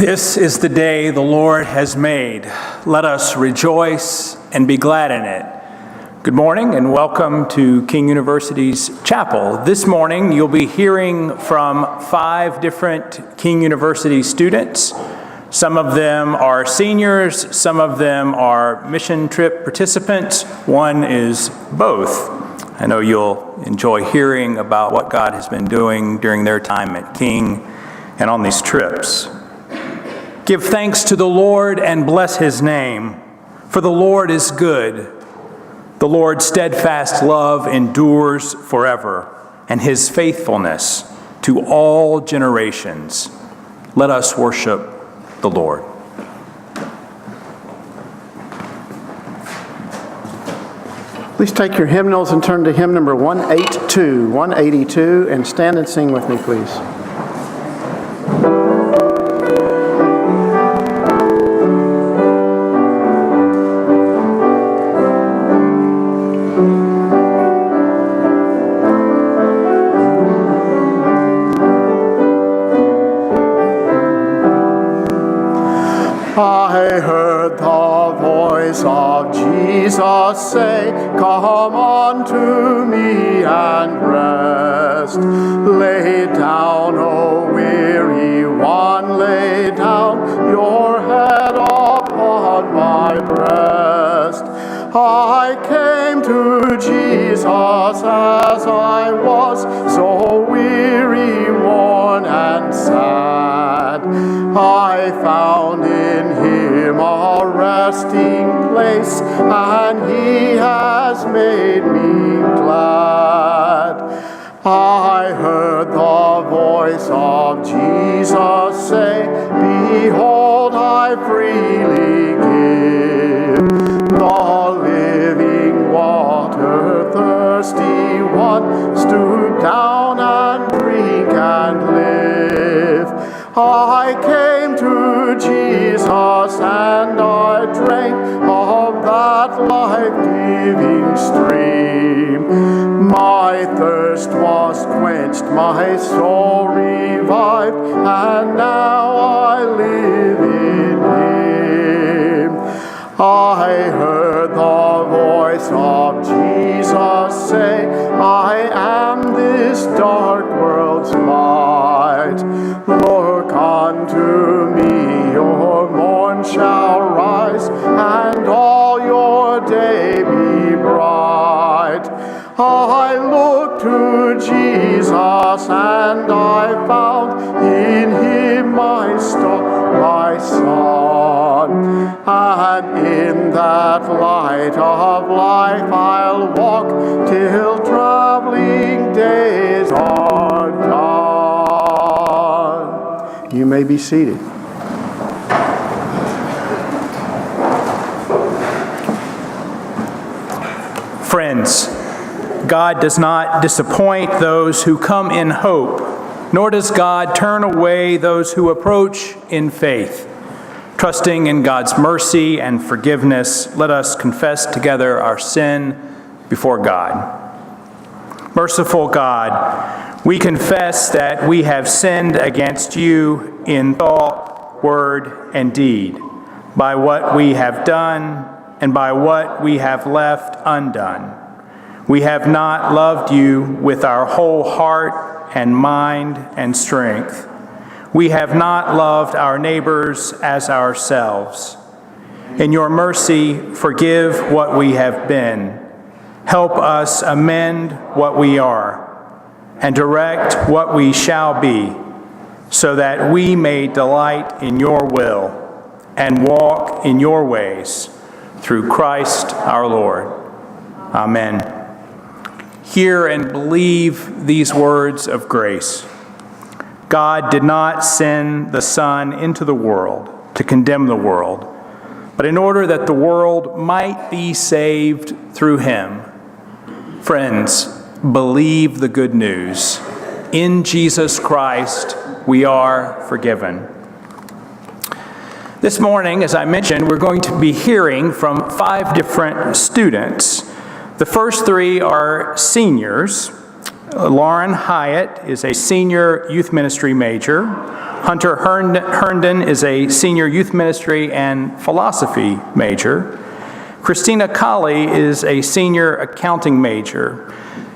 This is the day the Lord has made. Let us rejoice and be glad in it. Good morning and welcome to King University's chapel. This morning you'll be hearing from 5 different King University students. Some of them are seniors, some of them are mission trip participants. One is both. I know you'll enjoy hearing about what God has been doing during their time at King and on these trips. Give thanks to the Lord and bless his name, for the Lord is good. The Lord's steadfast love endures forever, and his faithfulness to all generations. Let us worship the Lord. Please take your hymnals and turn to hymn number 182, and stand and sing with me, please. I heard the voice of Jesus say, "Come unto me and rest. Lay down, O weary one, lay down your head upon my breast." I came to Jesus as I was, so weary, worn, and sad. I found in him a resting place, and he has made me glad. I heard the voice of Jesus say, "Behold, I freely give the living water. Thirsty one, stoop down and drink and live." I came to Jesus and I drank of that life-giving stream. My thirst was quenched, my soul revived, and now I live in him. I heard the voice of Jesus say, "I am this dark world's light. Look unto me, your morn shall rise, and all your day be bright." I looked to Jesus and I found in him my star, my sun. And in that light of life I'll walk till traveling days are done. You may be seated. Friends, God does not disappoint those who come in hope, nor does God turn away those who approach in faith. Trusting in God's mercy and forgiveness, let us confess together our sin before God. Merciful God, we confess that we have sinned against you in thought, word, and deed, by what we have done and by what we have left undone. We have not loved you with our whole heart and mind and strength. We have not loved our neighbors as ourselves. In your mercy, forgive what we have been. Help us amend what we are and direct what we shall be, so that we may delight in your will and walk in your ways, through Christ our Lord. Amen. Hear and believe these words of grace. God did not send the Son into the world to condemn the world, but in order that the world might be saved through him. Friends, believe the good news. In Jesus Christ, we are forgiven. This morning, as I mentioned, we're going to be hearing from 5 different students. The first 3 are seniors. Lauren Hyatt is a senior youth ministry major. Hunter Herndon is a senior youth ministry and philosophy major. Christina Colley is a senior accounting major.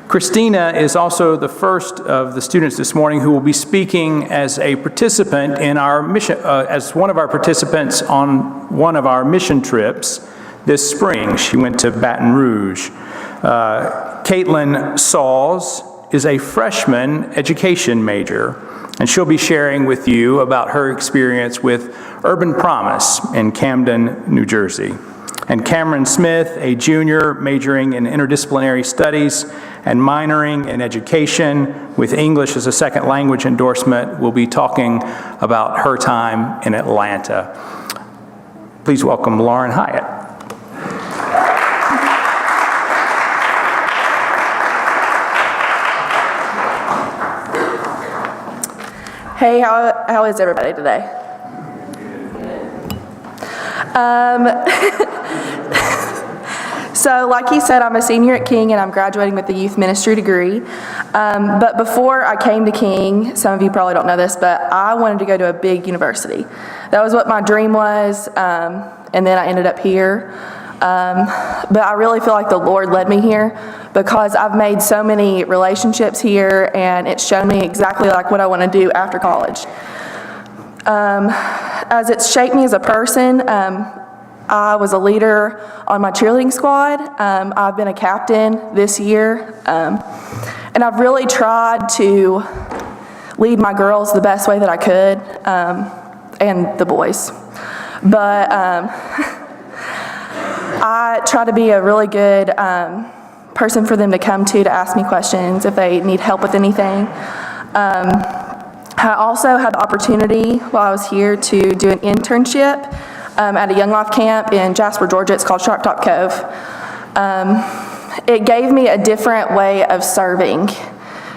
Christina is also the first of the students this morning who will be speaking as a participant in our mission, as one of our participants on one of our mission trips this spring. She went to Baton Rouge. Caitlin Sauls is a freshman education major, and she'll be sharing with you about her experience with Urban Promise in Camden, New Jersey. And Cameron Smith, a junior majoring in interdisciplinary studies and minoring in education with English as a second language endorsement, will be talking about her time in Atlanta. Please welcome Lauren Hyatt. Hey, how is everybody today? So like he said, I'm a senior at King and I'm graduating with a youth ministry degree. But before I came to King, some of you probably don't know this, but I wanted to go to a big university. That was what my dream was, and then I ended up here. But I really feel like the Lord led me here because I've made so many relationships here and it's shown me exactly like what I want to do after college. As it's shaped me as a person, I was a leader on my cheerleading squad. I've been a captain this year. And I've really tried to lead my girls the best way that I could, and the boys. But I try to be a really good person for them to come to ask me questions if they need help with anything. I also had the opportunity while I was here to do an internship at a Young Life camp in Jasper, Georgia. It's called Sharp Top Cove. It gave me a different way of serving,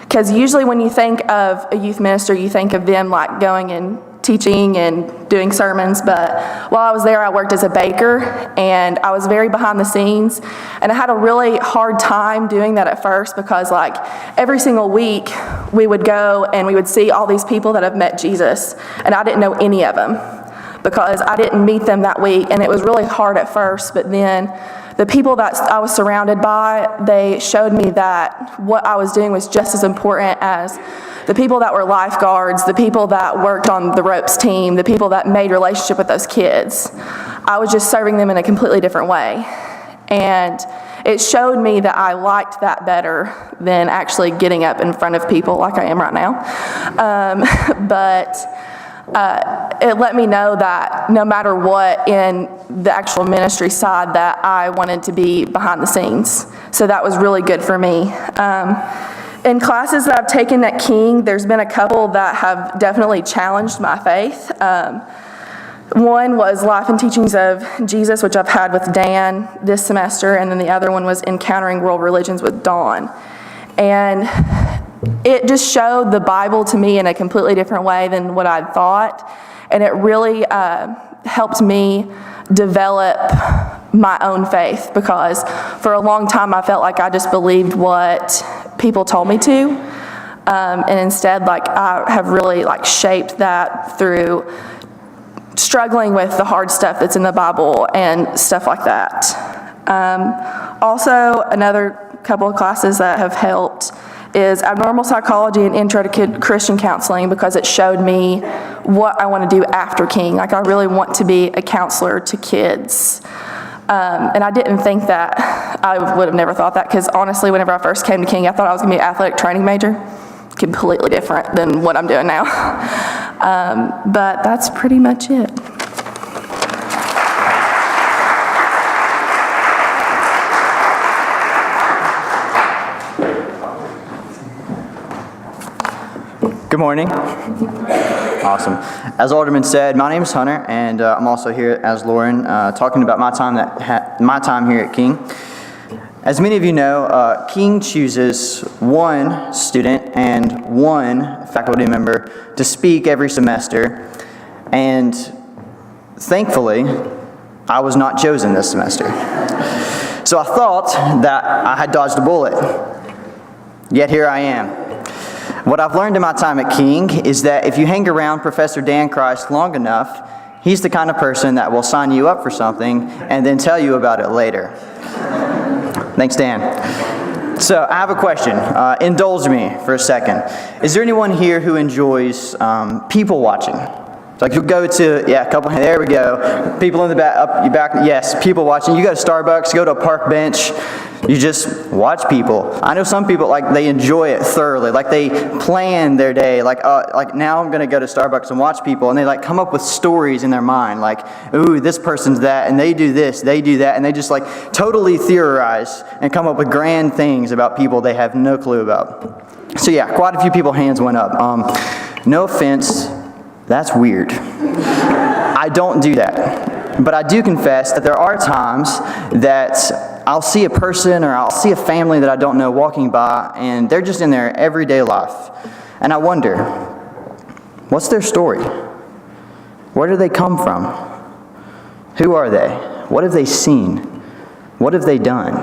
because usually when you think of a youth minister, you think of them like going and teaching and doing sermons, but while I was there, I worked as a baker, and I was very behind the scenes, and I had a really hard time doing that at first because like every single week we would go and we would see all these people that have met Jesus, and I didn't know any of them because I didn't meet them that week, and it was really hard at first, but then the people that I was surrounded by, they showed me that what I was doing was just as important as the people that were lifeguards, the people that worked on the ropes team, the people that made relationship with those kids. I was just serving them in a completely different way. And it showed me that I liked that better than actually getting up in front of people like I am right now. It let me know that no matter what in the actual ministry side, that I wanted to be behind the scenes. So that was really good for me. In classes that I've taken at King, there's been a couple that have definitely challenged my faith. One was Life and Teachings of Jesus, which I've had with Dan this semester, and then the other one was Encountering World Religions with Dawn. And it just showed the Bible to me in a completely different way than what I'd thought, and it really helped me develop my own faith, because for a long time I felt like I just believed what people told me to, and instead like I have really like shaped that through struggling with the hard stuff that's in the Bible and stuff like that. Also, another couple of classes that have helped is Abnormal Psychology and Intro to Christian Counseling, because it showed me what I want to do after King. Like I really want to be a counselor to kids. And I didn't think that, I would have never thought that, because honestly, whenever I first came to King, I thought I was going to be an athletic training major. Completely different than what I'm doing now. But that's pretty much it. Good morning. Awesome. As Alderman said, my name is Hunter, and I'm also here as Lauren, talking about my time here at King. As many of you know, King chooses one student and one faculty member to speak every semester, and thankfully, I was not chosen this semester. So I thought that I had dodged a bullet. Yet here I am. What I've learned in my time at King is that if you hang around Professor Dan Christ long enough, he's the kind of person that will sign you up for something and then tell you about it later. Thanks, Dan. So I have a question. Indulge me for a second. Is there anyone here who enjoys people watching? Like you go to, a couple, there we go. People in the back, up your back, yes, people watching. You go to Starbucks, go to a park bench, you just watch people. I know some people, like, they enjoy it thoroughly. Like, they plan their day. Like now I'm going to go to Starbucks and watch people, and they, like, come up with stories in their mind. Like, ooh, this person's that, and they do this, they do that, and they just, like, totally theorize and come up with grand things about people they have no clue about. So, yeah, quite a few people hands went up. No offense, that's weird. I don't do that. But I do confess that there are times that I'll see a person or I'll see a family that I don't know walking by, and they're just in their everyday life. And I wonder, what's their story? Where do they come from? Who are they? What have they seen? What have they done?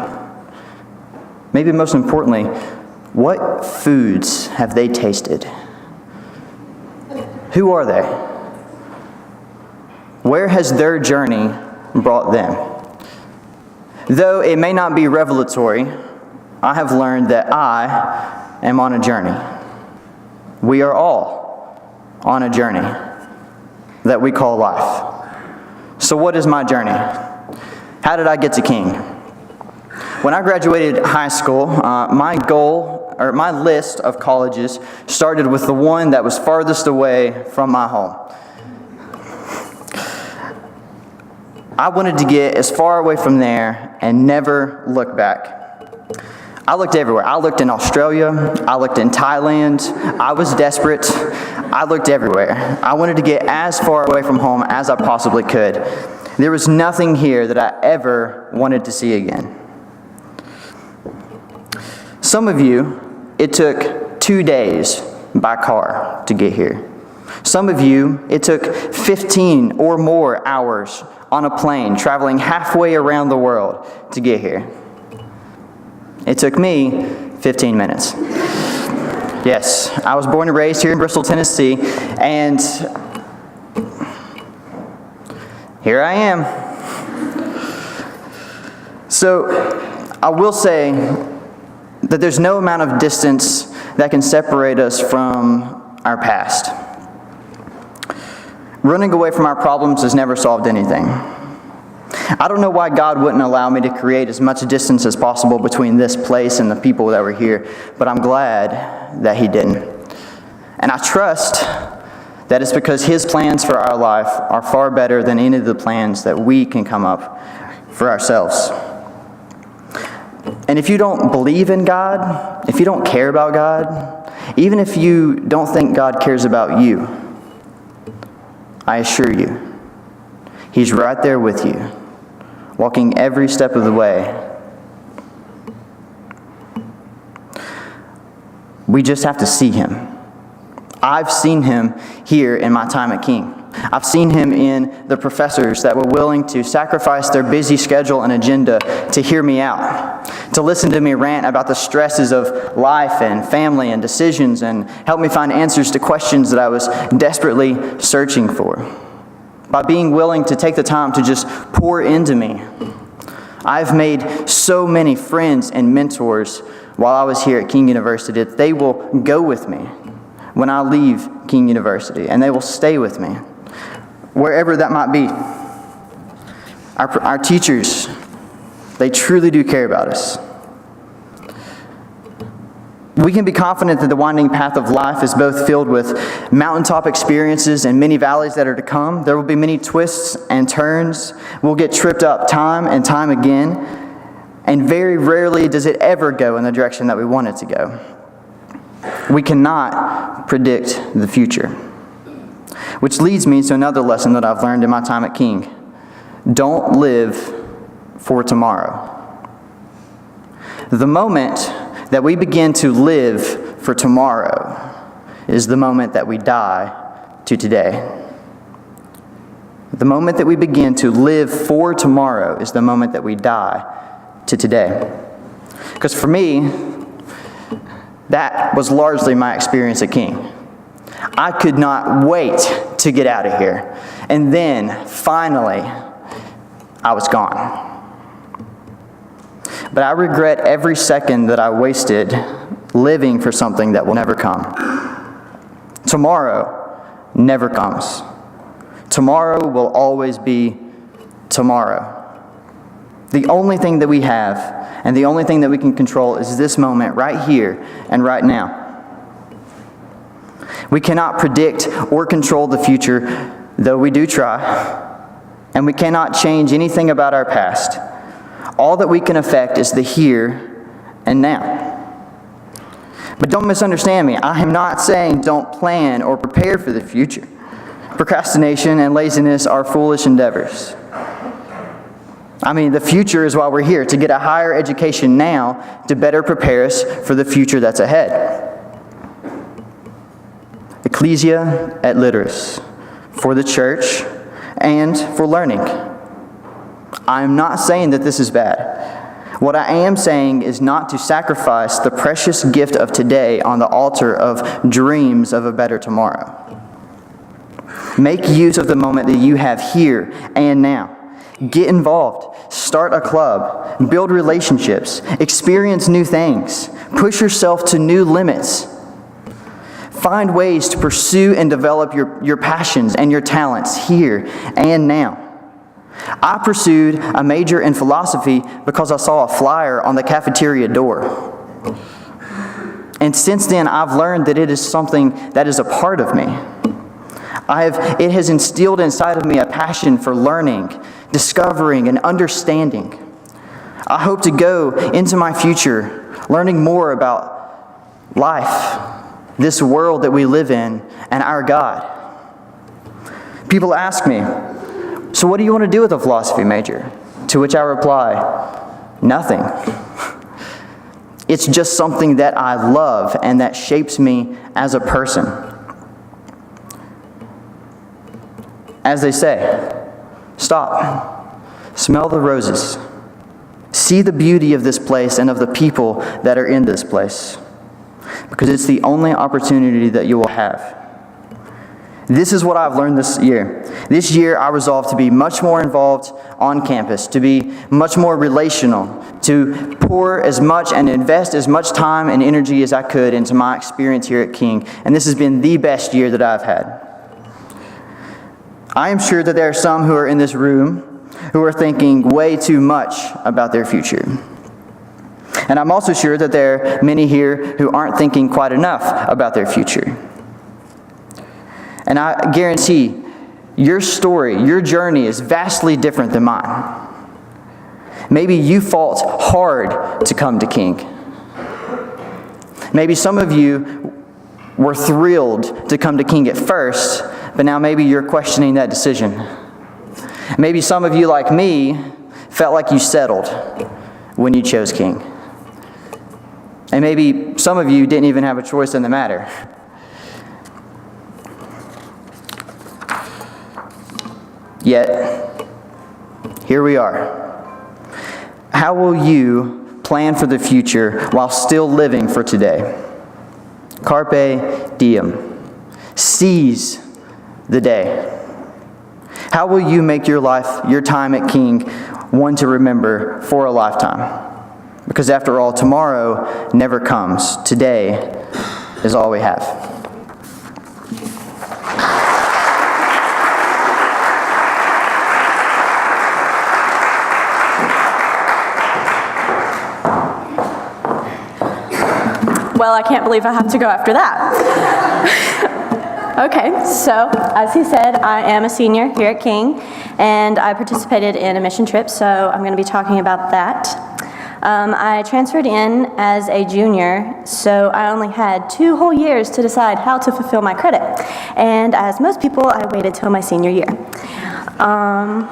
Maybe most importantly, what foods have they tasted? Who are they? Where has their journey brought them? Though it may not be revelatory, I have learned that I am on a journey. We are all on a journey that we call life. So what is my journey? How did I get to King? When I graduated high school, my list of colleges started with the one that was farthest away from my home. I wanted to get as far away from there and never look back. I looked everywhere. I looked in Australia. I looked in Thailand. I was desperate. I looked everywhere. I wanted to get as far away from home as I possibly could. There was nothing here that I ever wanted to see again. Some of you, it took 2 days by car to get here. Some of you, it took 15 or more hours on a plane traveling halfway around the world to get here. It took me 15 minutes. Yes, I was born and raised here in Bristol, Tennessee, and here I am. So I will say that there's no amount of distance that can separate us from our past. Running away from our problems has never solved anything. I don't know why God wouldn't allow me to create as much distance as possible between this place and the people that were here, but I'm glad that He didn't. And I trust that it's because His plans for our life are far better than any of the plans that we can come up for ourselves. And if you don't believe in God, if you don't care about God, even if you don't think God cares about you, I assure you, He's right there with you, walking every step of the way. We just have to see Him. I've seen Him here in my time at King. I've seen Him in the professors that were willing to sacrifice their busy schedule and agenda to hear me out, to listen to me rant about the stresses of life and family and decisions, and help me find answers to questions that I was desperately searching for. By being willing to take the time to just pour into me, I've made so many friends and mentors while I was here at King University that they will go with me when I leave King University, and they will stay with me, wherever that might be. Our teachers, they truly do care about us. We can be confident that the winding path of life is both filled with mountaintop experiences and many valleys that are to come. There will be many twists and turns. We'll get tripped up time and time again, and very rarely does it ever go in the direction that we want it to go. We cannot predict the future. Which leads me to another lesson that I've learned in my time at King. Don't live for tomorrow. The moment that we begin to live for tomorrow is the moment that we die to today. The moment that we begin to live for tomorrow is the moment that we die to today. Because for me, That was largely my experience at King. I could not wait to get out of here. And then, finally, I was gone. But I regret every second that I wasted living for something that will never come. Tomorrow never comes. Tomorrow will always be tomorrow. The only thing that we have and the only thing that we can control is this moment right here and right now. We cannot predict or control the future, though we do try, and we cannot change anything about our past. All that we can affect is the here and now. But don't misunderstand me. I am not saying don't plan or prepare for the future. Procrastination and laziness are foolish endeavors. I mean, the future is why we're here, to get a higher education now to better prepare us for the future that's ahead. Ecclesia et Literis, for the church and for learning. I am not saying that this is bad. What I am saying is not to sacrifice the precious gift of today on the altar of dreams of a better tomorrow. Make use of the moment that you have here and now. Get involved, start a club, build relationships, experience new things, push yourself to new limits. Find ways to pursue and develop your passions and your talents here and now. I pursued a major in philosophy because I saw a flyer on the cafeteria door. And since then, I've learned that it is something that is a part of me. It has instilled inside of me a passion for learning, discovering, and understanding. I hope to go into my future learning more about life, this world that we live in, and our God. People ask me, so what do you want to do with a philosophy major? To which I reply, nothing. It's just something that I love and that shapes me as a person. As they say, stop, smell the roses, see the beauty of this place and of the people that are in this place, because it's the only opportunity that you will have. This is what I've learned this year. This year, I resolved to be much more involved on campus, to be much more relational, to pour as much and invest as much time and energy as I could into my experience here at King. And this has been the best year that I've had. I am sure that there are some who are in this room who are thinking way too much about their future. And I'm also sure that there are many here who aren't thinking quite enough about their future. And I guarantee your story, your journey is vastly different than mine. Maybe you fought hard to come to King. Maybe some of you were thrilled to come to King at first, but now maybe you're questioning that decision. Maybe some of you, like me, felt like you settled when you chose King. And maybe some of you didn't even have a choice in the matter. Yet, here we are. How will you plan for the future while still living for today? Carpe diem. Seize the day. How will you make your life, your time at King, one to remember for a lifetime? Because after all, tomorrow never comes. Today is all we have. Well, I can't believe I have to go after that. Okay, so as he said, I am a senior here at King, and I participated in a mission trip, so I'm going to be talking about that. I transferred in as a junior, so I only had 2 whole years to decide how to fulfill my credit. And as most people, I waited till my senior year. I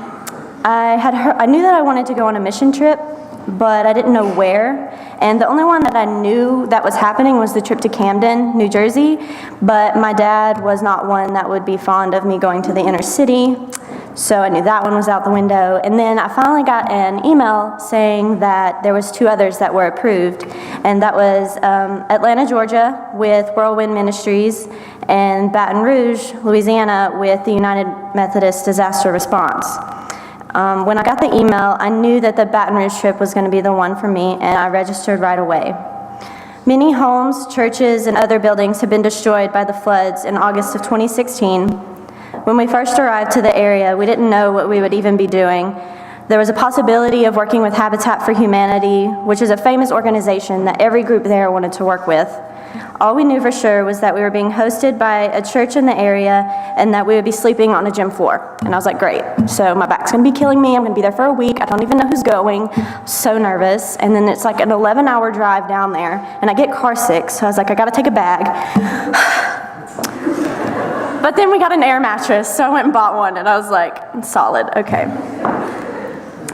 knew that I wanted to go on a mission trip, but I didn't know where. And the only one that I knew that was happening was the trip to Camden, New Jersey. But my dad was not one that would be fond of me going to the inner city So I knew that one was out the window. And then I finally got an email saying that there was 2 others that were approved. And that was Atlanta, Georgia with Whirlwind Ministries and Baton Rouge, Louisiana with the United Methodist Disaster Response. When I got the email, I knew that the Baton Rouge trip was going to be the one for me, and I registered right away. Many homes, churches, and other buildings have been destroyed by the floods in August of 2016. When we first arrived to the area, we didn't know what we would even be doing. There was a possibility of working with Habitat for Humanity, which is a famous organization that every group there wanted to work with. All we knew for sure was that we were being hosted by a church in the area and that we would be sleeping on a gym floor. And I was like, great. So my back's gonna be killing me. I'm gonna be there for a week. I don't even know who's going. I'm so nervous. And then it's like an 11-hour drive down there and I get car sick. So I was like, I gotta take a bag. But then we got an air mattress, so I went and bought one, and I was like, solid, okay.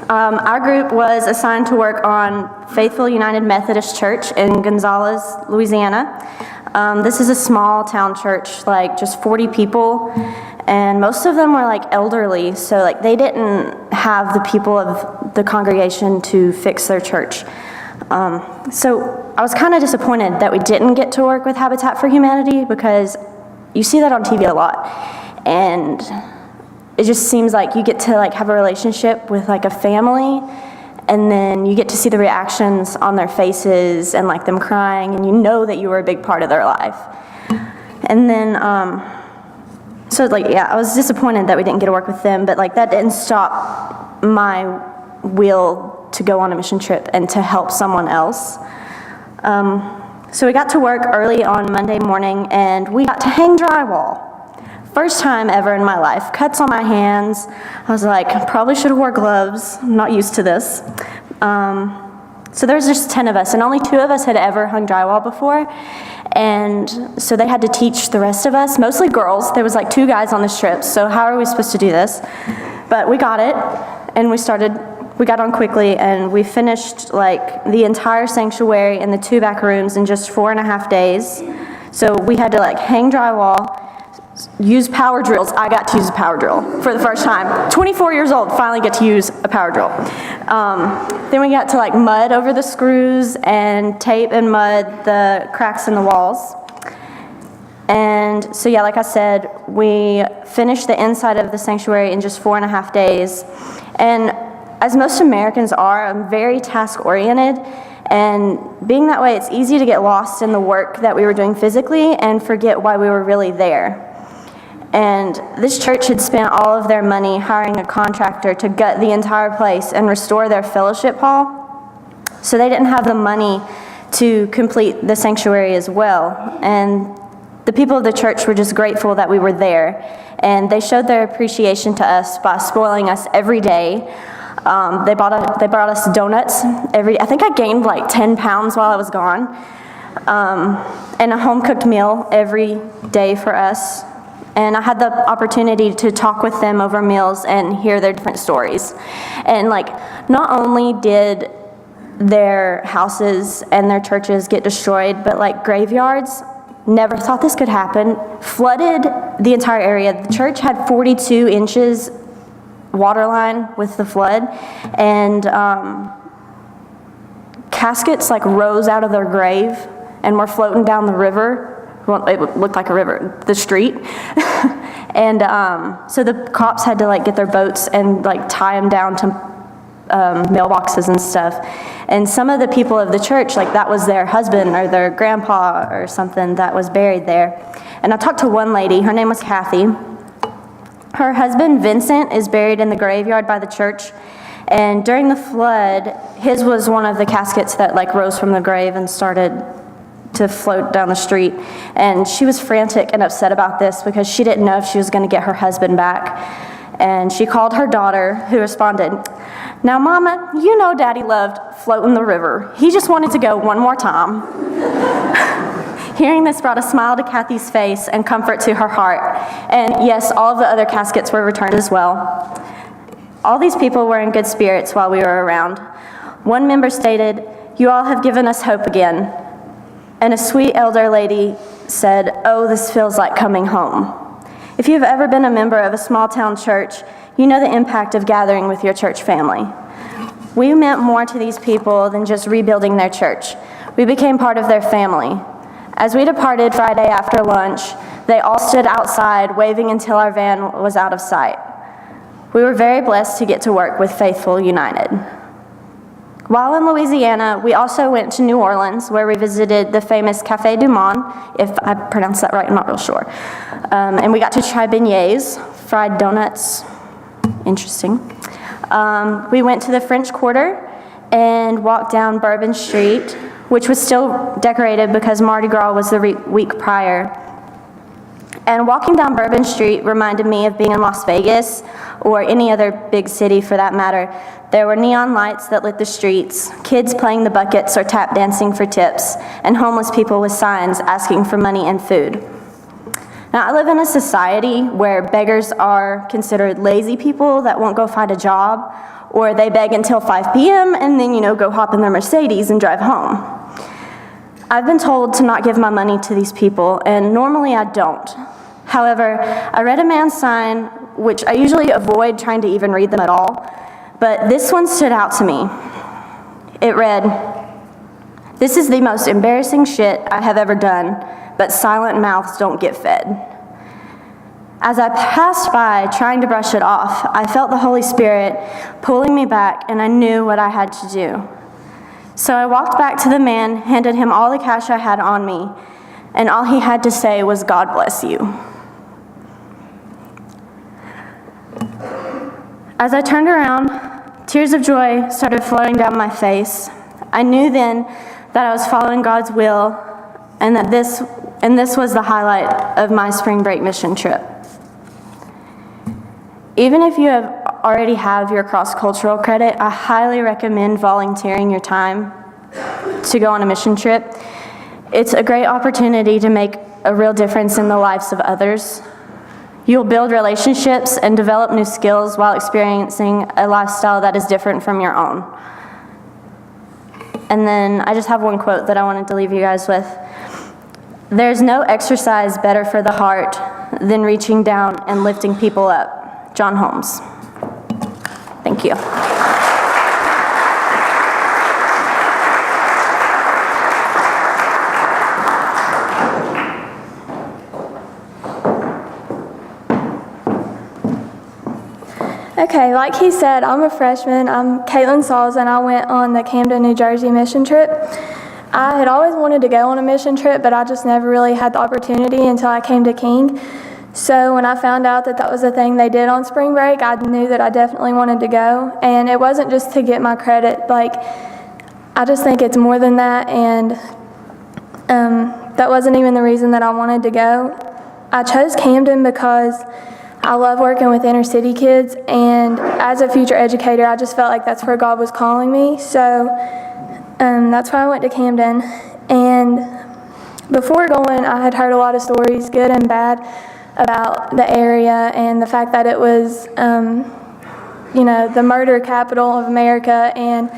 Our group was assigned to work on Faithful United Methodist Church in Gonzales, Louisiana. This is a small town church, like just 40 people, and most of them were like elderly, so like they didn't have the people of the congregation to fix their church. So I was kind of disappointed that we didn't get to work with Habitat for Humanity because you see that on TV a lot, and it just seems like you get to like have a relationship with like a family, and then you get to see the reactions on their faces and like them crying, and you know that you were a big part of their life. And then, so like, yeah, I was disappointed that we didn't get to work with them, but like that didn't stop my will to go on a mission trip and to help someone else. So we got to work early on Monday morning, and we got to hang drywall. First time ever in my life. Cuts on my hands. I was like, probably should have wore gloves. I'm not used to this. So there was just 10 of us, and only 2 of us had ever hung drywall before. And so they had to teach the rest of us, mostly girls. There was like 2 guys on this trip, so how are we supposed to do this? But we got it, and we got on quickly, and we finished like the entire sanctuary and the 2 back rooms in just 4.5 days. So we had to like hang drywall, use power drills. I got to use a power drill for the first time. 24 years old, finally get to use a power drill. Then we got to like mud over the screws and tape and mud the cracks in the walls. And so yeah, like I said, we finished the inside of the sanctuary in just 4.5 days. And as most Americans are, I'm very task-oriented, and being that way, it's easy to get lost in the work that we were doing physically and forget why we were really there. And this church had spent all of their money hiring a contractor to gut the entire place and restore their fellowship hall, so they didn't have the money to complete the sanctuary as well. And the people of the church were just grateful that we were there, and they showed their appreciation to us by spoiling us every day. They brought us donuts I think I gained like 10 pounds while I was gone, and a home-cooked meal every day for us. And I had the opportunity to talk with them over meals and hear their different stories. And like, not only did their houses and their churches get destroyed, but like graveyards, never thought this could happen, flooded the entire area. The church had 42 inches water line with the flood, and caskets like rose out of their grave and were floating down the river. Well, it looked like a river, the street. And so the cops had to like get their boats and like tie them down to mailboxes and stuff. And some of the people of the church, like that was their husband or their grandpa or something that was buried there. And I talked to one lady, her name was Kathy. Her husband, Vincent, is buried in the graveyard by the church. And during the flood, his was one of the caskets that like rose from the grave and started to float down the street. And she was frantic and upset about this because she didn't know if she was going to get her husband back. And she called her daughter, who responded, "Now, Mama, you know Daddy loved floating the river. He just wanted to go one more time." Hearing this brought a smile to Kathy's face and comfort to her heart. And yes, all of the other caskets were returned as well. All these people were in good spirits while we were around. One member stated, "You all have given us hope again." And a sweet elder lady said, "Oh, this feels like coming home." If you've ever been a member of a small town church, you know the impact of gathering with your church family. We meant more to these people than just rebuilding their church. We became part of their family. As we departed Friday after lunch, they all stood outside waving until our van was out of sight. We were very blessed to get to work with Faithful United. While in Louisiana, we also went to New Orleans, where we visited the famous Café du Monde, if I pronounced that right, I'm not real sure. And we got to try beignets, fried donuts, interesting. We went to the French Quarter and walked down Bourbon Street, which was still decorated because Mardi Gras was the week prior. And walking down Bourbon Street reminded me of being in Las Vegas, or any other big city for that matter. There were neon lights that lit the streets, kids playing the buckets or tap dancing for tips, and homeless people with signs asking for money and food. Now, I live in a society where beggars are considered lazy people that won't go find a job, or they beg until 5 p.m. and then, go hop in their Mercedes and drive home. I've been told to not give my money to these people, and normally I don't. However, I read a man's sign, which I usually avoid trying to even read them at all, but this one stood out to me. It read, "This is the most embarrassing shit I have ever done, but silent mouths don't get fed." As I passed by trying to brush it off, I felt the Holy Spirit pulling me back, and I knew what I had to do. So I walked back to the man, handed him all the cash I had on me, and all he had to say was, "God bless you." As I turned around, tears of joy started flowing down my face. I knew then that I was following God's will, and that this was the highlight of my spring break mission trip. Even if you already have your cross-cultural credit, I highly recommend volunteering your time to go on a mission trip. It's a great opportunity to make a real difference in the lives of others. You'll build relationships and develop new skills while experiencing a lifestyle that is different from your own. And then I just have one quote that I wanted to leave you guys with. "There's no exercise better for the heart than reaching down and lifting people up." John Holmes. Thank you. Okay, like he said, I'm a freshman. I'm Caitlin Sauls, and I went on the Camden, New Jersey mission trip. I had always wanted to go on a mission trip, but I just never really had the opportunity until I came to King. So when I found out that that was a thing they did on spring break, I knew that I definitely wanted to go. And it wasn't just to get my credit. I just think it's more than that, and that wasn't even the reason that I wanted to go. I chose Camden because I love working with inner city kids, and as a future educator, I just felt like that's where God was calling me. So that's why I went to Camden. And before going, I had heard a lot of stories, good and bad, about the area and the fact that it was, the murder capital of America. And,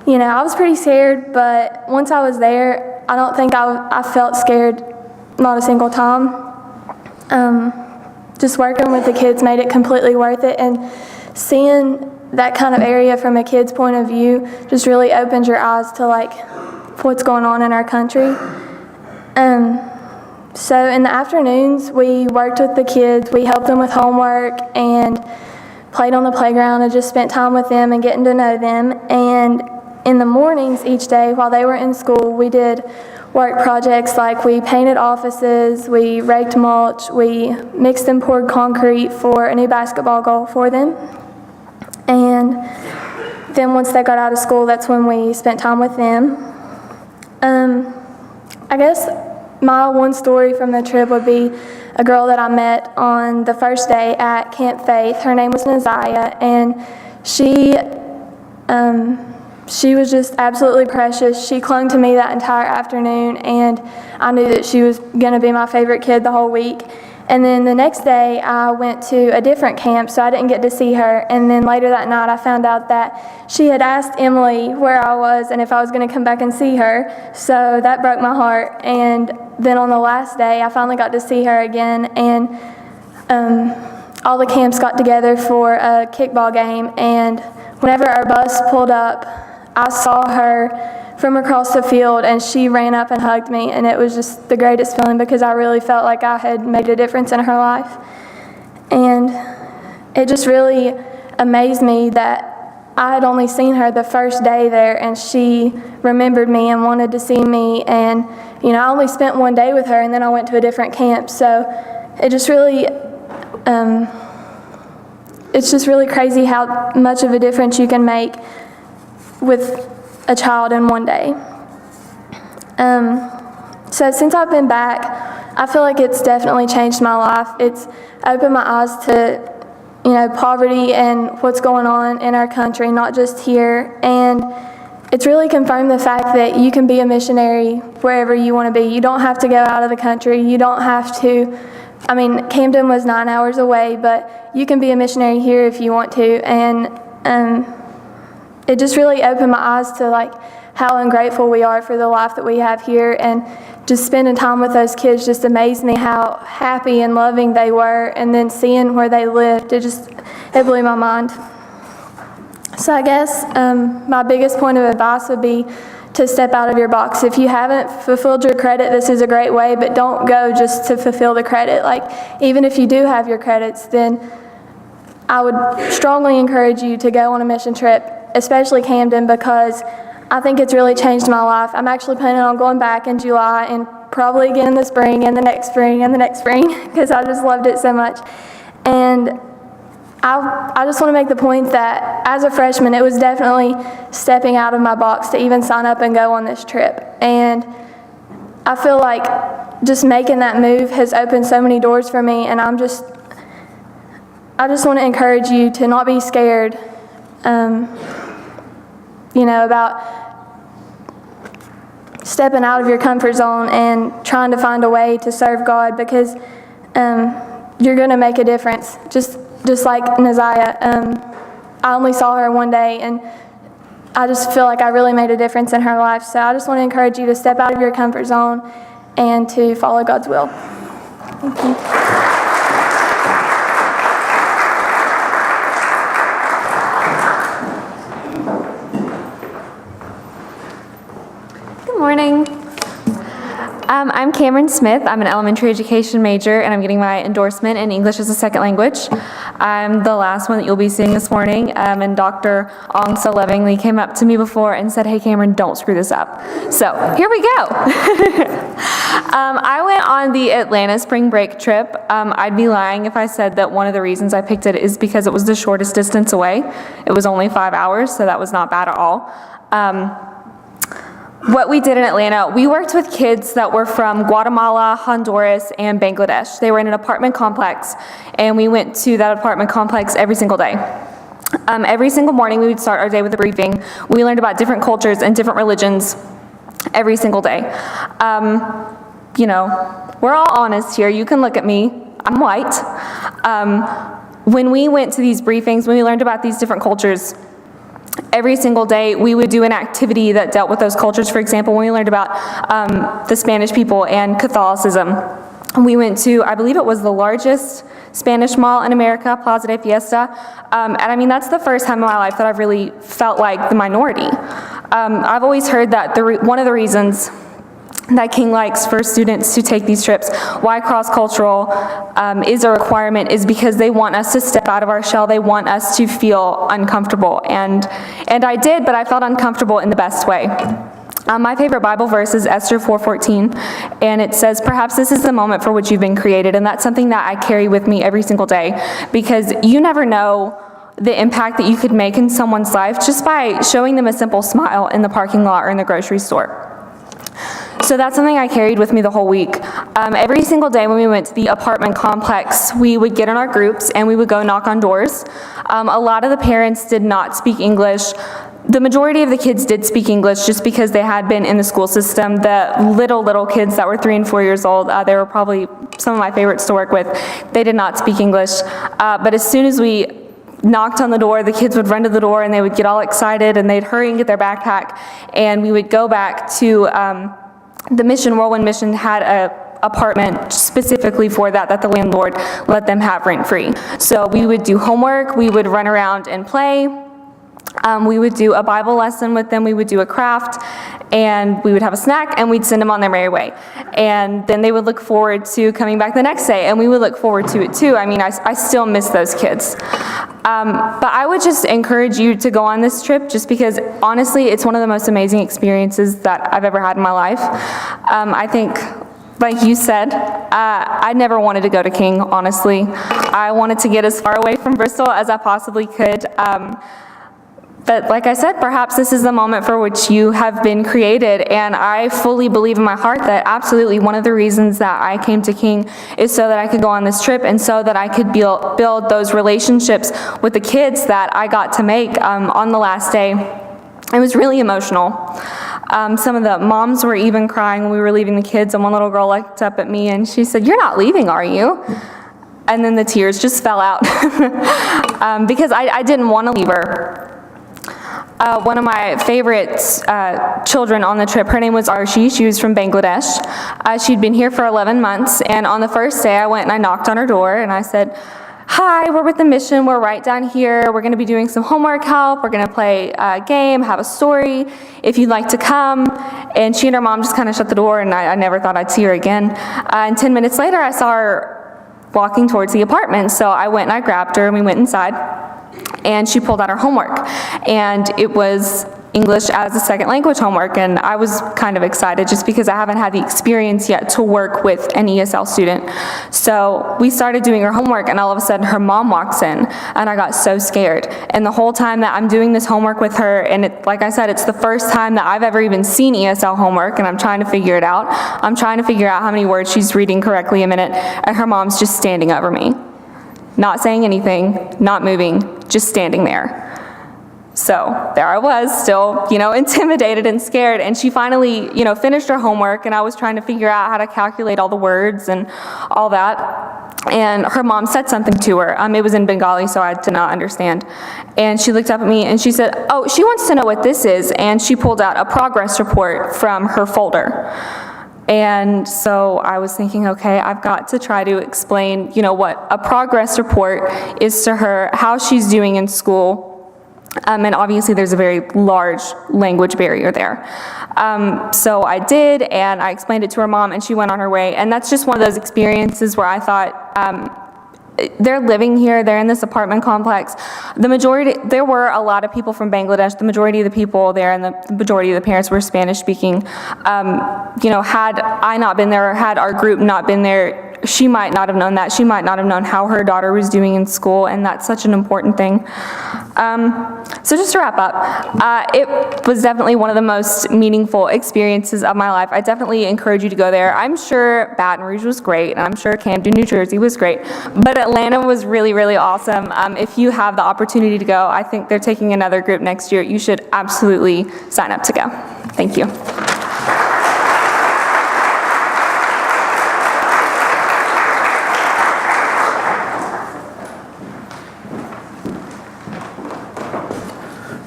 I was pretty scared, but once I was there, I don't think I felt scared, not a single time. Just working with the kids made it completely worth it, and seeing that kind of area from a kid's point of view just really opens your eyes to what's going on in our country. So in the afternoons, we worked with the kids, we helped them with homework and played on the playground and just spent time with them and getting to know them. And in the mornings each day while they were in school, we did work projects like we painted offices, we raked mulch, we mixed and poured concrete for a new basketball goal for them. And then once they got out of school, that's when we spent time with them. I guess my one story from the trip would be a girl that I met on the first day at Camp Faith. Her name was Naziah, and she was just absolutely precious. She clung to me that entire afternoon, and I knew that she was going to be my favorite kid the whole week. And then the next day, I went to a different camp, so I didn't get to see her. And then later that night, I found out that she had asked Emily where I was and if I was going to come back and see her. So that broke my heart. And then on the last day, I finally got to see her again. And all the camps got together for a kickball game, and whenever our bus pulled up, I saw her from across the field, and she ran up and hugged me, and it was just the greatest feeling because I really felt like I had made a difference in her life. And it just really amazed me that I had only seen her the first day there, and she remembered me and wanted to see me. And, you know, I only spent one day with her, and then I went to a different camp. So it just really, it's just really crazy how much of a difference you can make with a child in one day. So since I've been back, I feel like it's definitely changed my life. It's opened my eyes to, you know, poverty and what's going on in our country, not just here. And it's really confirmed the fact that you can be a missionary wherever you want to be. You don't have to go out of the country. You don't have to, I mean, Camden was 9 hours away, but you can be a missionary here if you want to. And it just really opened my eyes to like how ungrateful we are for the life that we have here. And just spending time with those kids just amazed me how happy and loving they were, and then seeing where they lived, it blew my mind. So I guess my biggest point of advice would be to step out of your box. If you haven't fulfilled your credit, this is a great way, but don't go just to fulfill the credit. Like, even if you do have your credits, then I would strongly encourage you to go on a mission trip, especially Camden, because I think it's really changed my life. I'm actually planning on going back in July and probably again in the spring and the next spring and the next spring because I just loved it so much. And I just want to make the point that as a freshman, it was definitely stepping out of my box to even sign up and go on this trip. And I feel like just making that move has opened so many doors for me, and I just want to encourage you to not be scared, you know, about stepping out of your comfort zone and trying to find a way to serve God, because you're going to make a difference. Just like Naziah, I only saw her one day, and I just feel like I really made a difference in her life. So I just want to encourage you to step out of your comfort zone and to follow God's will. Thank you. Good morning. I'm Cameron Smith. I'm an elementary education major, and I'm getting my endorsement in English as a second language. I'm the last one that you'll be seeing this morning, and Dr. Ong so lovingly came up to me before and said, "Hey Cameron, don't screw this up." So here we go. I went on the Atlanta spring break trip. I'd be lying if I said that one of the reasons I picked it is because it was the shortest distance away. It was only 5 hours, so that was not bad at all. What we did in Atlanta, we worked with kids that were from Guatemala, Honduras, and Bangladesh. They were in an apartment complex, and we went to that apartment complex every single day. Every single morning, we would start our day with a briefing. We learned about different cultures and different religions every single day. You know, we're all honest here. You can look at me. I'm white. When we went to these briefings, when we learned about these different cultures, every single day we would do an activity that dealt with those cultures. For example, when we learned about the Spanish people and Catholicism, we went to, I believe it was the largest Spanish mall in America, Plaza de Fiesta. And I mean, that's the first time in my life that I've really felt like the minority. I've always heard that one of the reasons that King likes for students to take these trips, why cross-cultural is a requirement, is because they want us to step out of our shell. They want us to feel uncomfortable. And I did, but I felt uncomfortable in the best way. My favorite Bible verse is Esther 4:14, and it says, "Perhaps this is the moment for which you've been created." And that's something that I carry with me every single day, because you never know the impact that you could make in someone's life just by showing them a simple smile in the parking lot or in the grocery store. So that's something I carried with me the whole week. Every single day when we went to the apartment complex, we would get in our groups and we would go knock on doors. A lot of the parents did not speak English. The majority of the kids did speak English just because they had been in the school system. The little kids that were 3 and 4 years old, they were probably some of my favorites to work with. They did not speak English. But as soon as we knocked on the door, the kids would run to the door and they would get all excited and they'd hurry and get their backpack, and we would go back to the mission. Whirlwind Mission had apartment specifically for that the landlord let them have rent-free. So we would do homework, we would run around and play, we would do a Bible lesson with them, we would do a craft, and we would have a snack, and we'd send them on their merry way. And then they would look forward to coming back the next day, and we would look forward to it too. I mean, I still miss those kids. But I would just encourage you to go on this trip just because, honestly, it's one of the most amazing experiences that I've ever had in my life. I think, like you said, I never wanted to go to King, honestly. I wanted to get as far away from Bristol as I possibly could. But like I said, perhaps this is the moment for which you have been created, and I fully believe in my heart that absolutely one of the reasons that I came to King is so that I could go on this trip and so that I could build those relationships with the kids that I got to make on the last day. It was really emotional. Some of the moms were even crying when we were leaving the kids, and one little girl looked up at me and she said, "You're not leaving, are you?" And then the tears just fell out because I didn't want to leave her. One of my favorite children on the trip, her name was Arshi. She was from Bangladesh. She'd been here for 11 months, and on the first day I went and I knocked on her door and I said, "Hi, we're with the mission. We're right down here. We're going to be doing some homework help. We're going to play a game, have a story, if you'd like to come." And she and her mom just kind of shut the door, and I never thought I'd see her again. And 10 minutes later, I saw her walking towards the apartment. So I went and I grabbed her and we went inside. And she pulled out her homework, and it was English as a second language homework, and I was kind of excited just because I haven't had the experience yet to work with an ESL student. So we started doing her homework, and all of a sudden her mom walks in, and I got so scared. And the whole time that I'm doing this homework with her, and like I said, it's the first time that I've ever even seen ESL homework, and I'm trying to figure it out. I'm trying to figure out how many words she's reading correctly a minute, and her mom's just standing over me. Not saying anything, not moving, just standing there. So there I was, still, intimidated and scared, and she finally, finished her homework, and I was trying to figure out how to calculate all the words and all that. And her mom said something to her. It was in Bengali, so I did not understand. And she looked up at me and she said, "Oh, she wants to know what this is," and she pulled out a progress report from her folder. And so I was thinking, okay, I've got to try to explain, what a progress report is to her, how she's doing in school. And obviously there's a very large language barrier there. So I did, and I explained it to her mom, and she went on her way. And that's just one of those experiences where I thought, they're living here, they're in this apartment complex. There were a lot of people from Bangladesh. The majority of the people there and the majority of the parents were Spanish speaking. Had I not been there, or had our group not been there, she might not have known that. She might not have known how her daughter was doing in school, and that's such an important thing. So just to wrap up, it was definitely one of the most meaningful experiences of my life. I definitely encourage you to go there. I'm sure Baton Rouge was great, and I'm sure Camden, New Jersey was great, but Atlanta was really, really awesome. If you have the opportunity to go, I think they're taking another group next year. You should absolutely sign up to go. Thank you.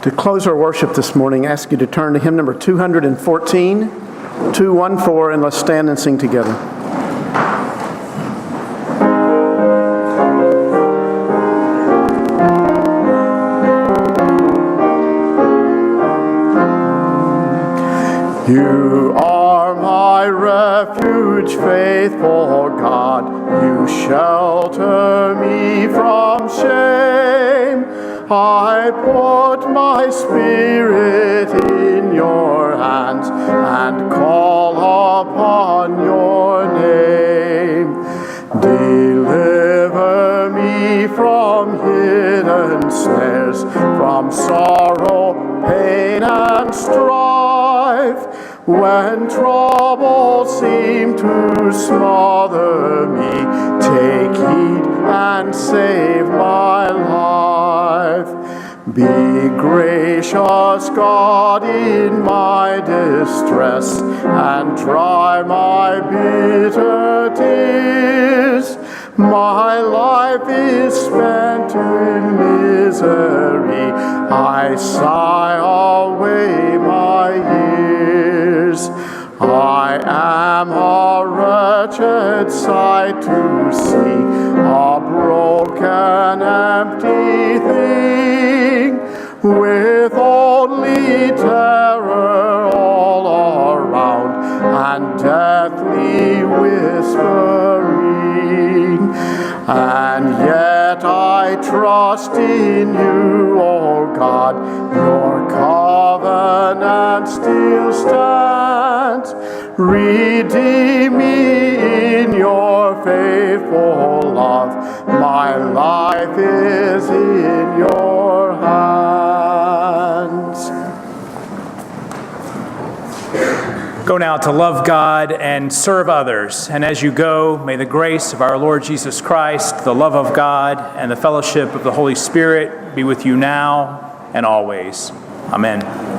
To close our worship this morning, I ask you to turn to hymn number 214, 214, and let's stand and sing together. You are my refuge, faithful God. You shelter me from shame. I put my spirit in your hands and call upon your name. Deliver me from hidden snares, from sorrow, pain, and strife. When troubles seem to smother me, take heed and save my life. Be gracious, God, in my distress, and dry my bitter tears. My life is spent in misery, I sigh away my years. I am a wretched sight to see, a broken, empty thing, with only terror all around and deathly whispering. And yet I trust in you, O God, your covenant still stands. Redeem me in your faithful love. My life is in your hands. Go now to love God and serve others. And as you go, may the grace of our Lord Jesus Christ, the love of God, and the fellowship of the Holy Spirit be with you now and always. Amen.